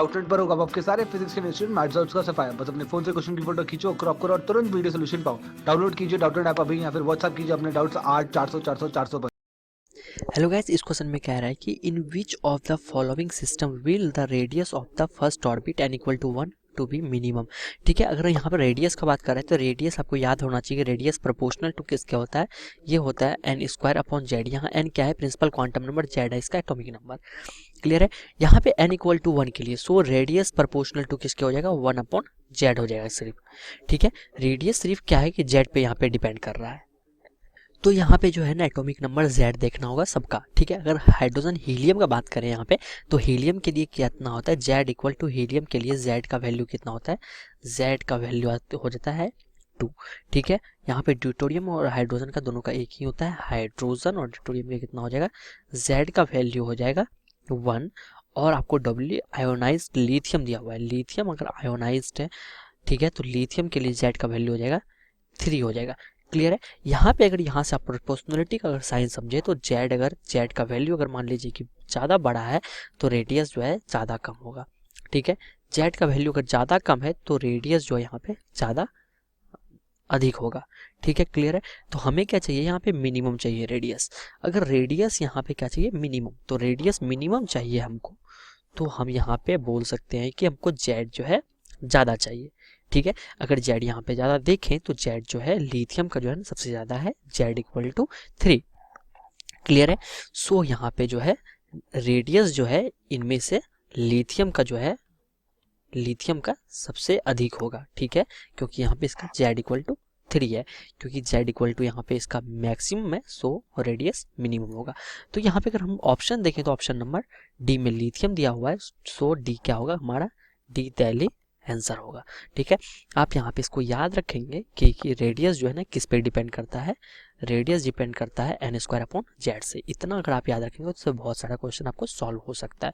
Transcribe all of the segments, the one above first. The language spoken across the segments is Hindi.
आउटलेट पर होगा आपके सारे फिजिक्स के इंस्टीट्यूट मैथ्स और उसका सफाया। बस अपने फोन से क्वेश्चन की फोटो खींचो, क्रॉप करो और तुरंत वीडियो सोल्यूशन पाओ। डाउनलोड कीजिए डाउटनेट ऐप अभी या फिर व्हाट्सएप कीजिए अपने डाउट्स 8 400 400 400 पर। हेलो गाइस, इस क्वेश्चन में कह रहा है कि in which of the following system will the radius of the first orbit n equal to 1 to be minimum. ठीक है, अगर यहाँ पर रेडियस का बात कर रहे हैं तो रेडियस आपको याद होना चाहिए। रेडियस प्रोपोर्शनल टू किसके होता है? ये होता है एन स्क्वायर अपॉन जेड। यहाँ एन क्या है? प्रिंसिपल क्वांटम नंबर, जेड है इसका एटॉमिक नंबर। क्लियर है? यहाँ पे एन इक्वल टू 1 के लिए सो रेडियस प्रोपोर्शनल टू किसके हो जाएगा? 1 अपॉन जेड हो जाएगा सिर्फ। ठीक है, रेडियस सिर्फ क्या है कि जेड पे यहाँ पे डिपेंड कर रहा है। तो यहाँ पे जो है ना एटॉमिक नंबर Z देखना होगा सबका। ठीक है, अगर हाइड्रोजन हीलियम का बात करें यहाँ पे तो हीलियम के लिए कितना होता है? Z इक्वल टू हीलियम के लिए Z का वैल्यू कितना होता है? Z का वैल्यू हो जाता है 2। ठीक है, यहाँ पे ड्यूटोरियम और हाइड्रोजन का दोनों का एक ही होता है। हाइड्रोजन और ड्यूटोरियम में कितना हो जाएगा? Z का वैल्यू हो जाएगा 1। और आपको डब्ल्यू आयोनाइज्ड लिथियम दिया हुआ है। लिथियम अगर आयोनाइज्ड है, ठीक है, तो लिथियम के लिए Z का वैल्यू हो जाएगा 3 हो जाएगा। क्लियर है? यहाँ पे अगर यहाँ से आप प्रोपोर्शनलिटी का अगर साइन समझे तो जेड का वैल्यू अगर मान लीजिए कि ज़्यादा बड़ा है तो रेडियस जो है ज़्यादा कम होगा। ठीक है, जेड का वैल्यू अगर ज़्यादा कम है तो रेडियस जो है यहाँ पे ज़्यादा अधिक होगा। ठीक है, क्लियर है? तो हमें क्या चाहिए? यहाँ पे मिनिमम चाहिए रेडियस। अगर रेडियस यहाँ पे क्या चाहिए? मिनिमम। तो रेडियस मिनिमम चाहिए हमको, तो हम यहाँ पे बोल सकते हैं कि हमको जेड जो है ज़्यादा चाहिए। ठीक है, अगर जेड यहाँ पे ज़्यादा देखें तो जेड जो है लिथियम का जो है ना सबसे ज़्यादा है, जेड इक्वल टू 3। क्लियर है? सो यहाँ पे जो है रेडियस जो है इनमें से लिथियम का जो है लिथियम का सबसे अधिक होगा। ठीक है, क्योंकि यहाँ पे इसका जेड इक्वल टू 3 है, क्योंकि जेड इक्वल टू यहाँ पे इसका मैक्सिमम है, सो रेडियस मिनिमम होगा। तो यहाँ पे अगर हम ऑप्शन देखें तो ऑप्शन नंबर डी में लिथियम दिया हुआ है, सो डी क्या होगा हमारा? डी दैली आंसर होगा। ठीक है, आप यहाँ पे इसको याद रखेंगे कि रेडियस जो है ना किस पे डिपेंड करता है? रेडियस डिपेंड करता है एन स्क्वायर अपॉन जेड से। इतना अगर आप याद रखेंगे तो बहुत सारा क्वेश्चन आपको सॉल्व हो सकता है।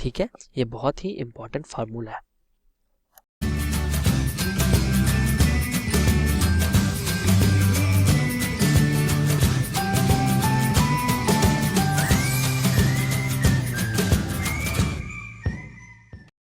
ठीक है, ये बहुत ही इंपॉर्टेंट फार्मूला है।